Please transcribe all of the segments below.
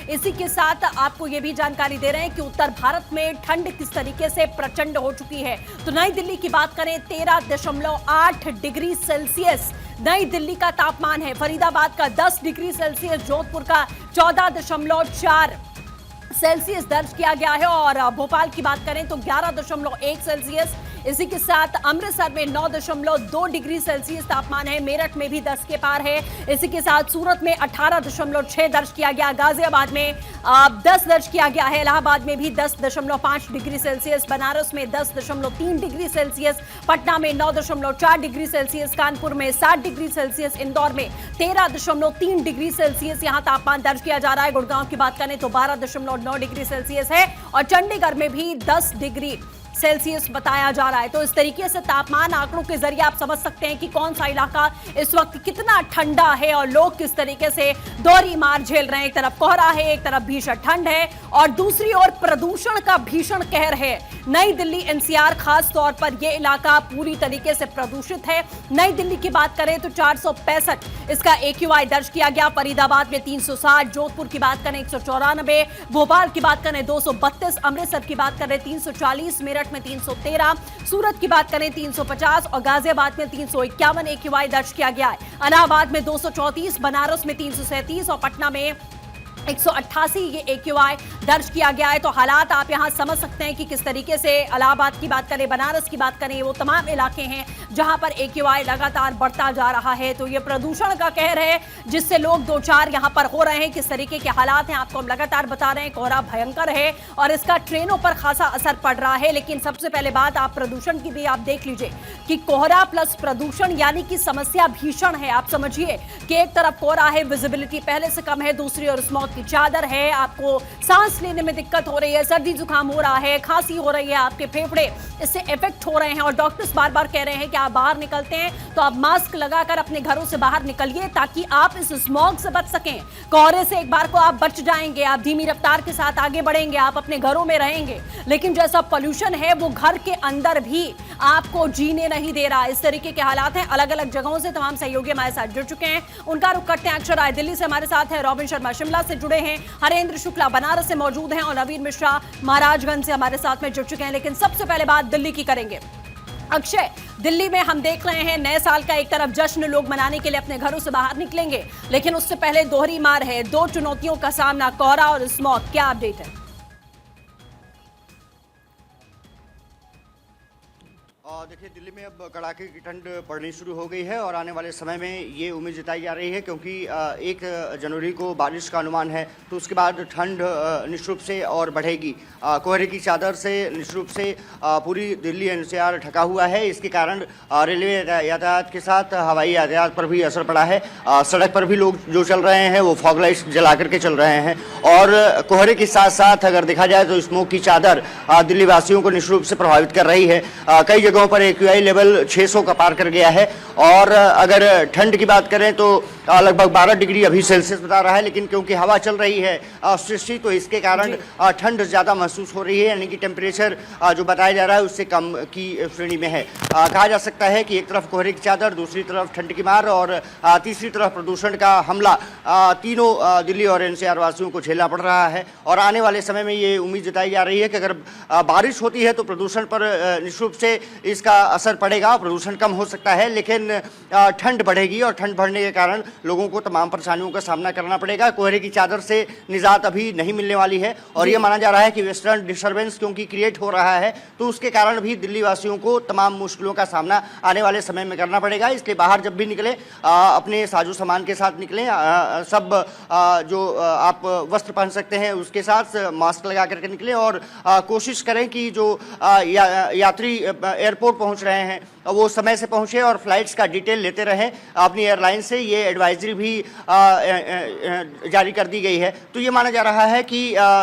इसी के साथ आपको यह भी जानकारी दे रहे हैं कि उत्तर भारत में ठंड किस तरीके से प्रचंड हो चुकी है। तो नई दिल्ली की बात करें 13.8 डिग्री सेल्सियस नई दिल्ली का तापमान है। फरीदाबाद का 10 डिग्री सेल्सियस, जोधपुर का 14.4 सेल्सियस दर्ज किया गया है और भोपाल की बात करें तो 11.1 सेल्सियस। इसी के साथ अमृतसर में 9.2 डिग्री सेल्सियस तापमान है। मेरठ में भी 10 के पार है। इसी के साथ सूरत में 18.6 दर्ज किया गया, गाजियाबाद में 10 दर्ज किया गया है, इलाहाबाद में भी 10.5 डिग्री सेल्सियस, बनारस में 10.3 डिग्री सेल्सियस, पटना में 9.4 डिग्री सेल्सियस, कानपुर में 7 डिग्री सेल्सियस, इंदौर में 13.3 डिग्री सेल्सियस यहां तापमान दर्ज किया जा रहा है। गुड़गांव की बात करें तो 12.9 डिग्री सेल्सियस है और चंडीगढ़ में भी 10 डिग्री सेल्सियस बताया जा रहा है। तो इस तरीके से तापमान आंकड़ों के जरिए आप समझ सकते हैं कि कौन सा इलाका इस वक्त कितना ठंडा है और लोग किस तरीके से दोहरी मार झेल रहे हैं। एक तरफ कोहरा है, एक तरफ भीषण ठंड है और दूसरी ओर प्रदूषण का भीषण कहर है। नई दिल्ली एनसीआर खास तौर पर यह इलाका पूरी तरीके से प्रदूषित है। नई दिल्ली की बात करें तो 465 इसका AQI दर्ज किया गया, फरीदाबाद में 360, जोधपुर की बात करें 194, भोपाल की बात करें 232, अमृतसर की बात करें 340, मेरठ में 313, सूरत की बात करें 350 और गाजियाबाद में 351 AQI दर्ज किया गया है। इलाहाबाद में 234, बनारस में 337 और पटना में 188 ये AQI दर्ज किया गया है। तो हालात आप यहां समझ सकते हैं कि किस तरीके से इलाहाबाद की बात करें, बनारस की बात करें, वो तमाम इलाके हैं जहां पर AQI लगातार बढ़ता जा रहा है। तो ये प्रदूषण का कहर है जिससे लोग दो चार यहां पर हो रहे हैं। किस तरीके के हालात हैं आपको हम लगातार बता रहे हैं। कोहरा भयंकर है और इसका ट्रेनों पर खासा असर पड़ रहा है। लेकिन सबसे पहले बात आप प्रदूषण की भी आप देख लीजिए कि कोहरा प्लस प्रदूषण यानी कि समस्या भीषण है। आप समझिए कि एक तरफ कोहरा है, विजिबिलिटी पहले से कम है, दूसरी ओर स्मॉग की चादर है, आपको सांस लेने में दिक्कत हो रही है, सर्दी जुकाम हो रहा है, खांसी हो रही है, आपके फेफड़े इससे इफेक्ट हो रहे हैं और डॉक्टर्स बार बार कह रहे हैं कि आप बाहर निकलते हैं तो आप मास्क लगाकर अपने घरों से बाहर निकलिए ताकि आप इस स्मॉग से बच सकें। कोहरे से एक बार को आप बच जाएंगे, आप धीमी रफ्तार के साथ आगे बढ़ेंगे, आप अपने घरों में रहेंगे। लेकिन जैसा पोल्यूशन है वो घर के अंदर भी आपको जीने नहीं दे रहा। इस तरीके के हालात हैं। अलग अलग जगहों से तमाम सहयोगी हमारे साथ जुड़ चुके हैं, उनका रुख करते हैं। अक्षर राय दिल्ली से हमारे साथ है, रॉबिन शर्मा शिमला से जुड़े हैं, हरेंद्र शुक्ला बनारस से मौजूद हैं और नवीन मिश्रा महाराजगंज से हमारे साथ में जुड़ चुके हैं। लेकिन सबसे पहले बात दिल्ली की करेंगे। अक्षय, दिल्ली में हम देख रहे हैं नए साल का एक तरफ जश्न, लोग मनाने के लिए अपने घरों से बाहर निकलेंगे, लेकिन उससे पहले दोहरी मार है, दो चुनौतियों का सामना, कोहरा और स्मॉग। क्या अपडेट है? देखिए, दिल्ली में अब कड़ाके की ठंड पड़नी शुरू हो गई है और आने वाले समय में ये उम्मीद जताई जा रही है क्योंकि 1 जनवरी को बारिश का अनुमान है। तो उसके बाद ठंड निश्चित रूप से और बढ़ेगी। कोहरे की चादर से निश्चित रूप से पूरी दिल्ली एनसीआर ढका हुआ है। इसके कारण रेलवे यातायात के साथ हवाई यातायात पर भी असर पड़ा है। सड़क पर भी लोग जो चल रहे हैं वो फॉग लाइट्स जला करके चल रहे हैं और कोहरे के साथ साथ अगर देखा जाए तो स्मोक की चादर दिल्ली वासियों को निश्चित रूप से प्रभावित कर रही है। कई जगहों पर AQI लेवल 600 का पार कर गया है और अगर ठंड की बात करें तो लगभग 12 डिग्री अभी सेल्सियस बता रहा है। लेकिन क्योंकि हवा चल रही है सृष्टि, तो इसके कारण ठंड ज़्यादा महसूस हो रही है, यानी कि टेम्परेचर जो बताया जा रहा है उससे कम की श्रेणी में है। कहा जा सकता है कि एक तरफ कोहरे की चादर, दूसरी तरफ ठंड की मार और तीसरी तरफ प्रदूषण का हमला, तीनों दिल्ली और NCR वासियों को झेलना पड़ रहा है। और आने वाले समय में ये उम्मीद जताई जा रही है कि अगर बारिश होती है तो प्रदूषण पर निश्चित रूप से इसका असर पड़ेगा, प्रदूषण कम हो सकता है, लेकिन ठंड बढ़ेगी और ठंड बढ़ने के कारण लोगों को तमाम परेशानियों का सामना करना पड़ेगा। कोहरे की चादर से निजात अभी नहीं मिलने वाली है और ये माना जा रहा है कि वेस्टर्न डिस्टर्बेंस क्योंकि क्रिएट हो रहा है तो उसके कारण भी दिल्ली वासियों को तमाम मुश्किलों का सामना आने वाले समय में करना पड़ेगा। इसलिए बाहर जब भी निकले अपने साजो सामान के साथ निकलें, सब जो आप वस्त्र पहन सकते हैं उसके साथ मास्क लगा करके निकलें और कोशिश करें कि जो यात्री एयरपोर्ट पहुंच रहे हैं वो समय से पहुंचे और फ्लाइट्स का डिटेल लेते रहें अपनी एयरलाइन से। ये एडवाइजरी भी जारी कर दी गई है। तो ये माना जा रहा है कि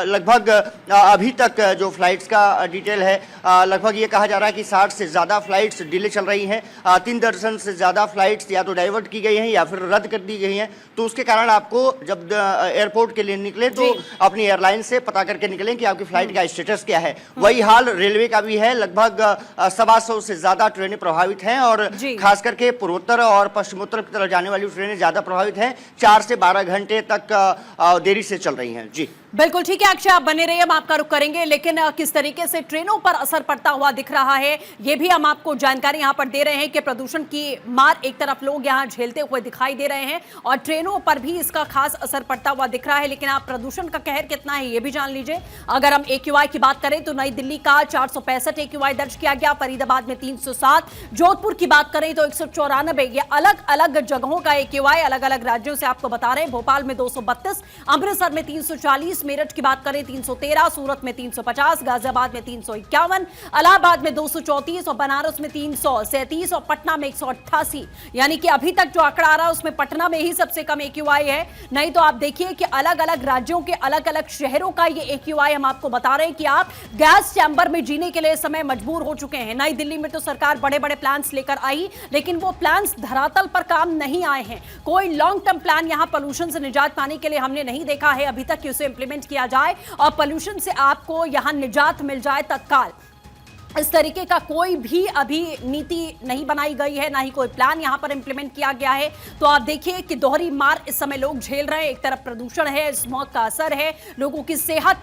लगभग अभी तक जो फ्लाइट्स का डिटेल है, लगभग ये कहा जा रहा है कि 60 से ज़्यादा फ्लाइट्स डिले चल रही हैं। 3 दर्जन से ज़्यादा फ्लाइट्स या तो डाइवर्ट की गई हैं या फिर रद्द कर दी गई हैं। तो उसके कारण आपको जब एयरपोर्ट के लिए निकले तो अपनी एयरलाइन से पता करके निकलें कि आपकी फ्लाइट का स्टेटस क्या है। वही हाल रेलवे का भी है। लगभग 125 से ज़्यादा ट्रेनें प्रभावित हैं और खास करके पूर्वोत्तर और पश्चिमोत्तर की तरफ जाने वाली ट्रेनें ज़्यादा प्रभावित हैं, 4 से 12 घंटे तक देरी से चल रही हैं। जी बिल्कुल ठीक है अक्षय, आप बने रहिए, हम आपका रुख करेंगे। लेकिन किस तरीके से ट्रेनों पर असर पड़ता हुआ दिख रहा है, ये भी हम आपको जानकारी यहां पर दे रहे हैं कि प्रदूषण की मार एक तरफ लोग यहां झेलते हुए दिखाई दे रहे हैं और ट्रेनों पर भी इसका खास असर पड़ता हुआ दिख रहा है। लेकिन आप प्रदूषण का कहर कितना है ये भी जान लीजिए। अगर हम AQI की बात करें तो नई दिल्ली का 465 AQI दर्ज किया गया, फरीदाबाद में 307, जोधपुर की बात करें तो 194। ये अलग अलग जगहों का AQI अलग अलग राज्यों से आपको बता रहे हैं। भोपाल में 232, अमृतसर में 340, मेरठ की बात करें 313, सूरत में 350, गाजियाबाद में 351, इलाहाबाद में 234 और बनारस में 337 और पटना में 188। यानी कि अभी तक जो आंकड़ा आ रहा है उसमें पटना में ही सबसे कम AQI है। नहीं तो आप देखिए कि अलग अलग राज्यों के अलग अलग शहरों का ये AQI हम आपको बता रहे हैं कि आप गैस चैंबर में जीने के लिए इस समय मजबूर हो चुके हैं। नई दिल्ली में तो सरकार बड़े बड़े प्लान्स लेकर आई, लेकिन वो प्लान्स धरातल पर काम नहीं आए हैं। कोई लॉन्ग टर्म प्लान यहां पोल्यूशन से निजात पाने के लिए हमने नहीं देखा है अभी तक कि उसे इंप्लीमेंट किया जाए और पोल्यूशन से आपको यहां निजात मिल जाए तत्काल। इस तरीके का कोई भी अभी नीति नहीं बनाई गई है, ना ही कोई प्लान यहां पर इंप्लीमेंट किया गया है। तो आप देखिए कि दोहरी मार इस समय लोग झेल रहे हैं। एक तरफ प्रदूषण है, स्मॉग का असर है, लोगों की सेहत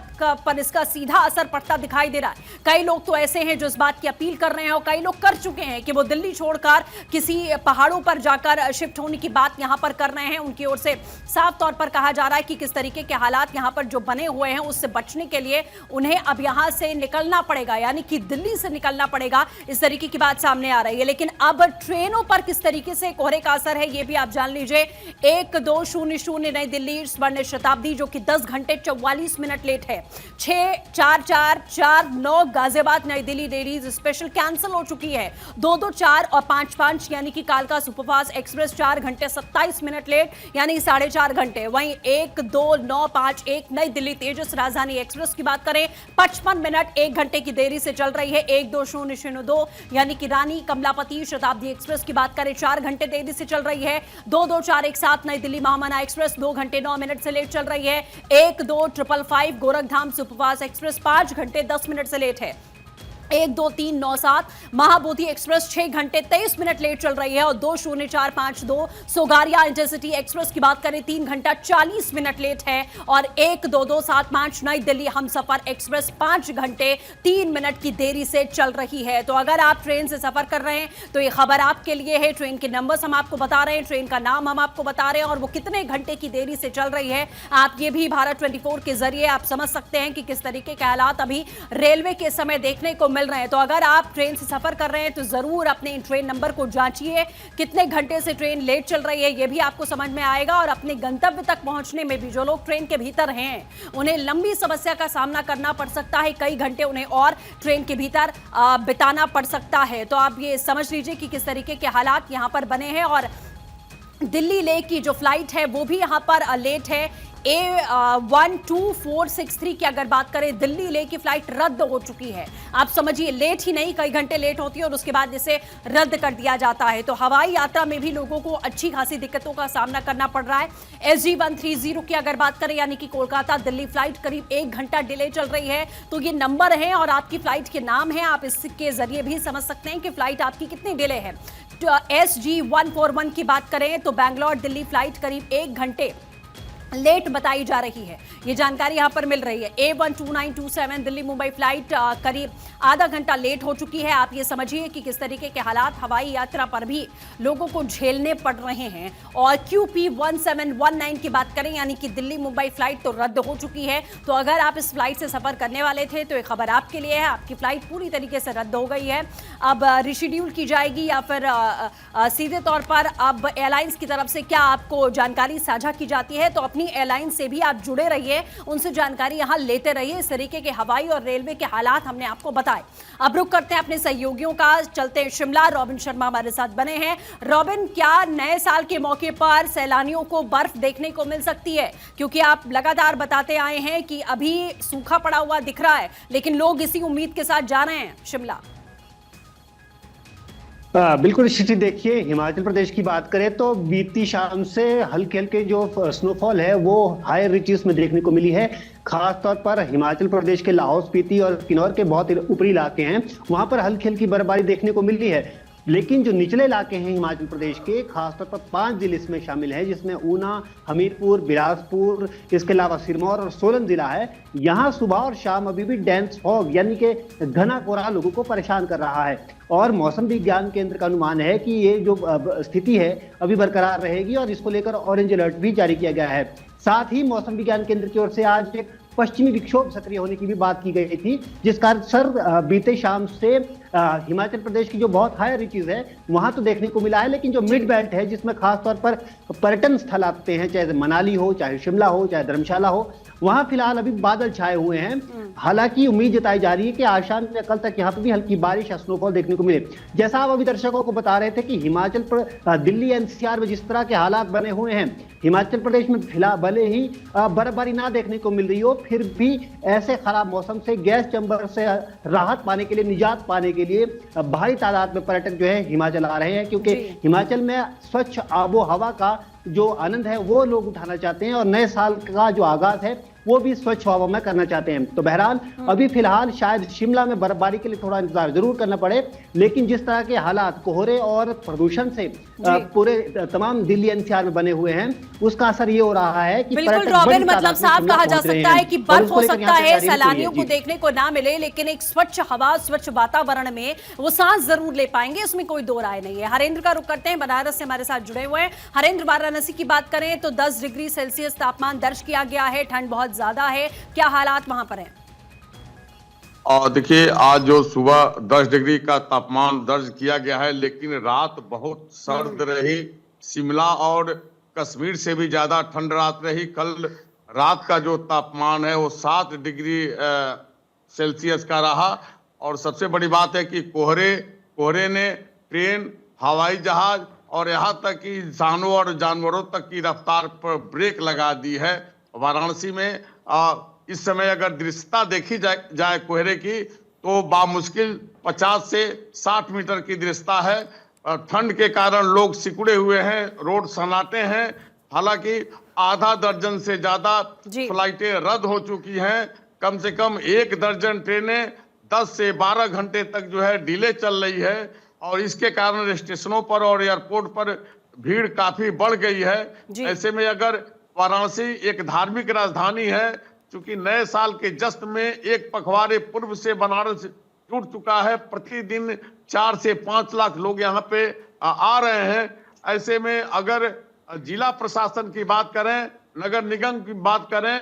पर इसका सीधा असर पड़ता दिखाई दे रहा है। कई लोग तो ऐसे हैं जो इस बात की अपील कर रहे हैं और कई लोग कर चुके हैं कि वो दिल्ली छोड़कर किसी पहाड़ों पर जाकर शिफ्ट होने की बात यहां पर कर रहे हैं। उनकी ओर से साफ तौर पर कहा जा रहा है कि किस तरीके के हालात यहां पर जो बने हुए हैं उससे बचने के लिए उन्हें अब यहां से निकलना पड़ेगा, यानी कि दिल्ली से निकलना पड़ेगा। इस तरीके की बात सामने आ रही है। लेकिन अब ट्रेनों पर किस तरीके से कोहरे का असर है ये भी आप जान लीजिए। 1200 नई दिल्ली स्वर्ण शताब्दी जो कि 10 घंटे 44 मिनट लेट है। 64449 गाजियाबाद नई दिल्ली डेलीज स्पेशल कैंसिल हो चुकी है। 224 और 55 यानी कि कालका सुपरफास्ट एक्सप्रेस 4 घंटे 27 मिनट लेट, यानी 4.5 घंटे। वहीं 12951 नई दिल्ली तेजस राजधानी एक्सप्रेस की बात करें 55 मिनट 1 घंटे की देरी से चल रही है। 12002 यानी कि रानी कमलापति शताब्दी एक्सप्रेस की बात करें 4 घंटे देरी से चल रही है। 22417 नई दिल्ली महामना एक्सप्रेस 2 घंटे 9 मिनट से लेट चल रही है। 12555 गोरखधाम सुपरफास्ट एक्सप्रेस 5 घंटे 10 मिनट से लेट है। 12397 महाबोधि एक्सप्रेस 6 घंटे 23 मिनट लेट चल रही है और 20452 सोगारिया इंटरसिटी एक्सप्रेस की बात करें 3 घंटा 40 मिनट लेट है और 12275 नई दिल्ली हमसफर एक्सप्रेस 5 घंटे 3 मिनट की देरी से चल रही है। तो अगर आप ट्रेन से सफर कर रहे हैं तो ये खबर आपके लिए है। ट्रेन के नंबर्स हम आपको बता रहे हैं, ट्रेन का नाम हम आपको बता रहे हैं और वो कितने घंटे की देरी से चल रही है। आप ये भी भारत 24 के जरिए आप समझ सकते हैं कि किस तरीके के हालात अभी रेलवे के समय देखने को मिल रहे हैं। तो अगर आप ट्रेन से सफर कर रहे हैं तो जरूर अपने ट्रेन नंबर को जांचिए, कितने घंटे से ट्रेन लेट चल रही है ये भी आपको समझ में आएगा। और अपने गंतव्य तक पहुंचने में भी जो लोग ट्रेन के भीतर हैं उन्हें लंबी समस्या का सामना करना पड़ सकता है, कई घंटे उन्हें और ट्रेन के भीतर बिताना पड़ सकता है। तो आप ये समझ लीजिए कि किस तरीके के हालात यहां पर बने हैं। और दिल्ली ले की जो फ्लाइट है वो भी यहां पर लेट है। A12463 की अगर बात करें दिल्ली ले की फ्लाइट रद्द हो चुकी है। आप समझिए लेट ही नहीं, कई घंटे लेट होती है और उसके बाद इसे रद्द कर दिया जाता है। तो हवाई यात्रा में भी लोगों को अच्छी खासी दिक्कतों का सामना करना पड़ रहा है। SG130 की अगर बात करें यानी कि कोलकाता दिल्ली फ्लाइट करीब 1 घंटा डिले चल रही है। तो ये नंबर है और आपकी फ्लाइट के नाम है, आप इसके जरिए भी समझ सकते हैं कि फ्लाइट आपकी कितनी डिले है। SG141 की बात करें तो बैंगलोर दिल्ली फ्लाइट करीब 1 घंटे लेट बताई जा रही है, ये जानकारी यहां पर मिल रही है। A12927 दिल्ली मुंबई फ्लाइट करीब आधा घंटा लेट हो चुकी है। आप ये समझिए कि किस तरीके के हालात हवाई यात्रा पर भी लोगों को झेलने पड़ रहे हैं। और QP1719 की बात करें यानी कि दिल्ली मुंबई फ्लाइट तो रद्द हो चुकी है। तो अगर आप इस फ्लाइट से सफर करने वाले थे तो ये खबर आपके लिए है, आपकी फ्लाइट पूरी तरीके से रद्द हो गई है। अब रिशेड्यूल की जाएगी या फिर सीधे तौर पर अब एयरलाइंस की तरफ से क्या आपको जानकारी साझा की जाती है, तो अपनी एयरलाइंस से भी आप जुड़े रहिए, उनसे जानकारी यहां लेते रहिए। इस तरीके के हवाई और रेलवे के हालात हमने आपको बताए। अब रुक करते हैं अपने सहयोगियों का, चलते हैं शिमला। रॉबिन शर्मा हमारे साथ बने हैं। रॉबिन, क्या नए साल के मौके पर सैलानियों को बर्फ देखने को मिल सकती है? क्योंकि आप लगातार बताते आए हैं कि अभी सूखा पड़ा हुआ दिख रहा है, लेकिन लोग इसी उम्मीद के साथ जा रहे हैं शिमला। बिल्कुल स्थिति देखिए, हिमाचल प्रदेश की बात करें तो बीती शाम से हल्के हल्के जो स्नोफॉल है वो हाई रिचेस में देखने को मिली है। खास तौर पर हिमाचल प्रदेश के लाहौल स्पीति और किन्नौर के बहुत ऊपरी इलाके हैं, वहां पर हल्की हल्की बर्फबारी देखने को मिली है। लेकिन जो निचले इलाके हैं हिमाचल प्रदेश के, खासतौर पर 5 जिले इसमें शामिल हैं, जिसमें ऊना, हमीरपुर, बिलासपुर, इसके अलावा सिरमौर और सोलन जिला है। यहाँ सुबह और शाम अभी भी डेंस फॉग यानी कि घना कोहरा लोगों को परेशान कर रहा है और मौसम विज्ञान केंद्र का अनुमान है कि ये जो स्थिति है अभी बरकरार रहेगी और इसको लेकर ऑरेंज अलर्ट भी जारी किया गया है। साथ ही मौसम विज्ञान केंद्र की ओर से आज एक पश्चिमी विक्षोभ सक्रिय होने की भी बात की गई थी, जिसका असर बीते शाम से हिमाचल प्रदेश की जो बहुत हाई रीचेज है वहां तो देखने को मिला है, लेकिन जो मिड बेल्ट है जिसमें खासतौर पर पर्यटन स्थल आते हैं, चाहे मनाली हो, चाहे शिमला हो, चाहे धर्मशाला हो, वहां फिलहाल अभी बादल छाए हुए हैं। हालांकि उम्मीद जताई जा रही है कि आज शाम या कल तक यहाँ पे भी हल्की बारिश या स्नोफॉल देखने को मिले। जैसा आप अभी दर्शकों को बता रहे थे कि हिमाचल दिल्ली एनसीआर में जिस तरह के हालात बने हुए हैं, हिमाचल प्रदेश में फिलहाल भले ही बर्फबारी ना देखने को मिल रही हो, फिर भी ऐसे खराब मौसम से गैस चैम्बर से राहत पाने के लिए, निजात पाने के लिए भारी तादाद में पर्यटक जो है हिमाचल आ रहे हैं, क्योंकि हिमाचल में स्वच्छ आबो हवा का जो आनंद है वो लोग उठाना चाहते हैं और नए साल का जो आगाज है वो भी स्वच्छ हवा में करना चाहते हैं। तो बहरहाल अभी फिलहाल शायद शिमला में बर्फबारी के लिए थोड़ा इंतजार जरूर करना पड़े, लेकिन जिस तरह के हालात कोहरे और प्रदूषण से पूरे तमाम दिल्ली एनसीआर में बने हुए हैं, उसका असर ये हो रहा है कि बिल्कुल रॉबिन, मतलब साफ कहा जा सकता है कि बर्फ हो सकता है, सैलानियों को देखने को ना मिले, लेकिन एक स्वच्छ हवा, स्वच्छ वातावरण में वो सांस जरूर ले पाएंगे, उसमें कोई दो राय नहीं है। हरेंद्र का रुख करते हैं, बनारस से हमारे साथ जुड़े हुए हैं। हरेंद्र, वाराणसी की बात करें तो 10 डिग्री सेल्सियस तापमान दर्ज किया गया है, ठंड बहुत ज्यादा है, क्या हालात वहां पर हैं? और देखिए, आज जो सुबह 10 डिग्री का तापमान दर्ज किया गया है, लेकिन रात बहुत सर्द रही। शिमला और कश्मीर से भी ज्यादा ठंड रात रही। कल रात का जो तापमान है वो 7 डिग्री सेल्सियस का रहा। और सबसे बड़ी बात है कि कोहरे ने ट्रेन, हवाई जहाज और यहाँ तक कि इंसानों और जानवरों तक की रफ्तार पर ब्रेक लगा दी है। वाराणसी में इस समय अगर दृश्यता देखी जाए कोहरे की तो बामुश्किल 50 से 60 मीटर की दृश्यता है। ठंड के कारण लोग सिकुड़े हुए हैं, रोड सन्नाटे हैं। हालांकि आधा दर्जन से ज्यादा फ्लाइटें रद्द हो चुकी हैं। कम से कम 1 दर्जन ट्रेनें 10 से 12 घंटे तक जो है डिले चल रही है और इसके कारण स्टेशनों पर और एयरपोर्ट पर भीड़ काफी बढ़ गई है। ऐसे में अगर वाराणसी एक धार्मिक राजधानी है, क्योंकि नए साल के जश्न में एक पखवाड़े पूर्व से बनारस जुट चुका है। प्रतिदिन 4 से 5 लाख लोग यहाँ पे आ रहे हैं। ऐसे में अगर जिला प्रशासन की बात करें, नगर निगम की बात करें,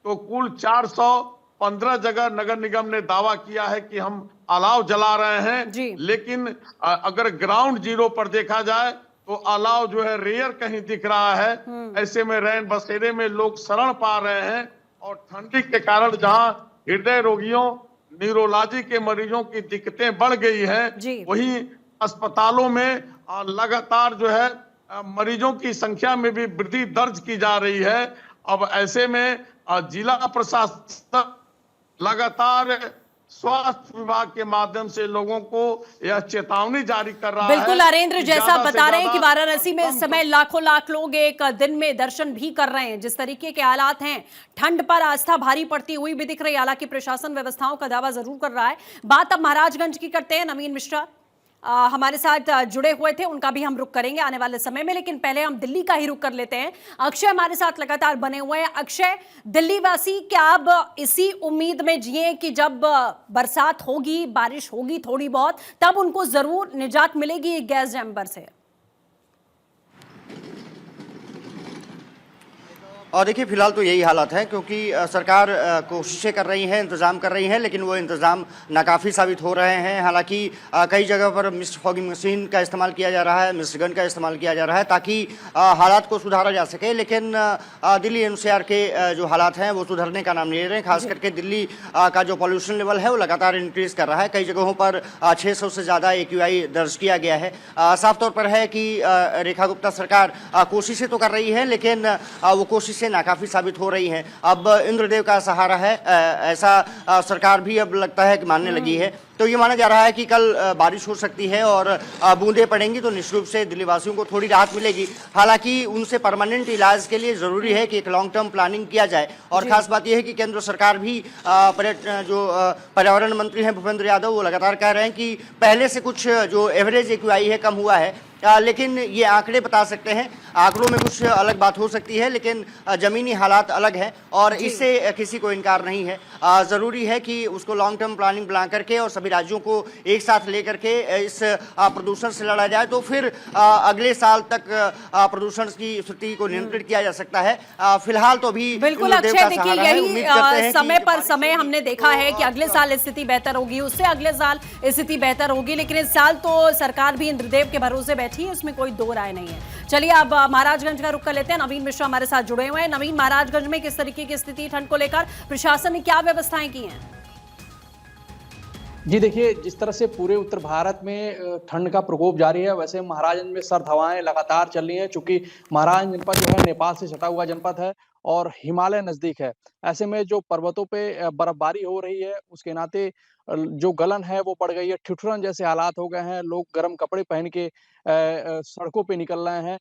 तो कुल 415 जगह नगर निगम ने दावा किया है कि हम अलाव जला रहे हैं। लेकिन अगर ग्राउंड जीरो पर देखा जाए तो अलाव जो है रेयर कहीं दिख रहा है। ऐसे में रैन बसेरे में लोग शरण पा रहे हैं और ठंडी के कारण जहां हृदय रोगियों, न्यूरोलॉजी के मरीजों की दिक्कतें बढ़ गई है, वहीं अस्पतालों में लगातार जो है मरीजों की संख्या में भी वृद्धि दर्ज की जा रही है। अब ऐसे में जिला प्रशासन लगातार स्वास्थ्य विभाग के माध्यम से लोगों को यह चेतावनी जारी कर रहा है। बिल्कुल नरेंद्र, जैसा बता रहे हैं कि वाराणसी में इस समय लाखों लाख लोग एक दिन में दर्शन भी कर रहे हैं। जिस तरीके के हालात हैं, ठंड पर आस्था भारी पड़ती हुई भी दिख रही है। हालांकि प्रशासन व्यवस्थाओं का दावा जरूर कर रहा है। बात अब महाराजगंज की करते हैं। नवीन मिश्रा हमारे साथ जुड़े हुए थे, उनका भी हम रुख करेंगे आने वाले समय में, लेकिन पहले हम दिल्ली का ही रुख कर लेते हैं। अक्षय हमारे साथ लगातार बने हुए हैं। अक्षय, दिल्ली वासी क्या अब इसी उम्मीद में जिए कि जब बरसात होगी, बारिश होगी थोड़ी बहुत, तब उनको जरूर निजात मिलेगी गैस चैम्बर से? और देखिए, फिलहाल तो यही हालत है, क्योंकि सरकार कोशिशें कर रही है, इंतज़ाम कर रही है, लेकिन वो इंतज़ाम नाकाफ़ी साबित हो रहे हैं। हालांकि कई जगह पर मिस्ट फॉगिंग मशीन का इस्तेमाल किया जा रहा है, मिस्ट गन का इस्तेमाल किया जा रहा है, ताकि हालात को सुधारा जा सके। लेकिन दिल्ली एनसीआर के जो हालात हैं वो सुधरने का नाम नहीं ले रहे हैं। खास करके दिल्ली का जो पॉल्यूशन लेवल है वो लगातार इंक्रीज़ कर रहा है। कई जगहों पर 600 से ज़्यादा AQI दर्ज किया गया है। साफ तौर पर है कि रेखा गुप्ता सरकार कोशिशें तो कर रही है, लेकिन वो कोशिशें से नाकाफी साबित हो रही हैं। अब इंद्रदेव का सहारा है, ऐसा सरकार भी अब लगता है कि मानने लगी है। तो ये माना जा रहा है कि कल बारिश हो सकती है और बूंदें पड़ेंगी तो निश्चित रूप से दिल्ली वासियों को थोड़ी राहत मिलेगी। हालांकि उनसे परमानेंट इलाज के लिए जरूरी है कि एक लॉन्ग टर्म प्लानिंग किया जाए। और खास बात यह है कि केंद्र सरकार भी पर्यावरण मंत्री हैं भूपेंद्र यादव, वो लगातार कह रहे हैं कि पहले से कुछ जो एवरेज एक्यूआई है कम हुआ है, लेकिन ये आंकड़े बता सकते हैं, आंकड़ों में कुछ अलग बात हो सकती है, लेकिन जमीनी हालात अलग है और इससे किसी को इनकार नहीं है। ज़रूरी है कि उसको लॉन्ग टर्म प्लानिंग बना करके और सभी राज्यों को एक साथ लेकर के इस प्रदूषण से लड़ा जाए, तो फिर अगले साल तक प्रदूषण की स्थिति को नियंत्रित किया जा सकता है। फिलहाल तो अभी बिल्कुल अक्षय, देखिए यही समय पर समय हमने देखा है कि अगले साल स्थिति बेहतर होगी, उससे अगले साल स्थिति बेहतर होगी, लेकिन इस साल तो सरकार भी इंद्रदेव के भरोसे बैठी है, उसमें कोई दो राय नहीं है। चलिए अब महाराजगंज का रुख कर लेते हैं। नवीन मिश्रा हमारे साथ जुड़े हुए हैं। नवीन, महाराजगंज में किस तरीके की स्थिति ठंड को लेकर, प्रशासन ने क्या व्यवस्थाएं की हैं? जी देखिए, जिस तरह से पूरे उत्तर भारत में ठंड का प्रकोप जारी है, वैसे महाराजगंज में सर्द हवाएं लगातार चल रही हैं। चूंकि महाराजगंज जनपद जो है नेपाल से सटा हुआ जनपद है और हिमालय नजदीक है। ऐसे में जो पर्वतों पे बर्फबारी हो रही है, उसके नाते जो गलन है वो बढ़ गई है, ठिठुरन जैसे हालात हो गए हैं। लोग गर्म कपड़े पहन के सड़कों पे निकल रहे हैं।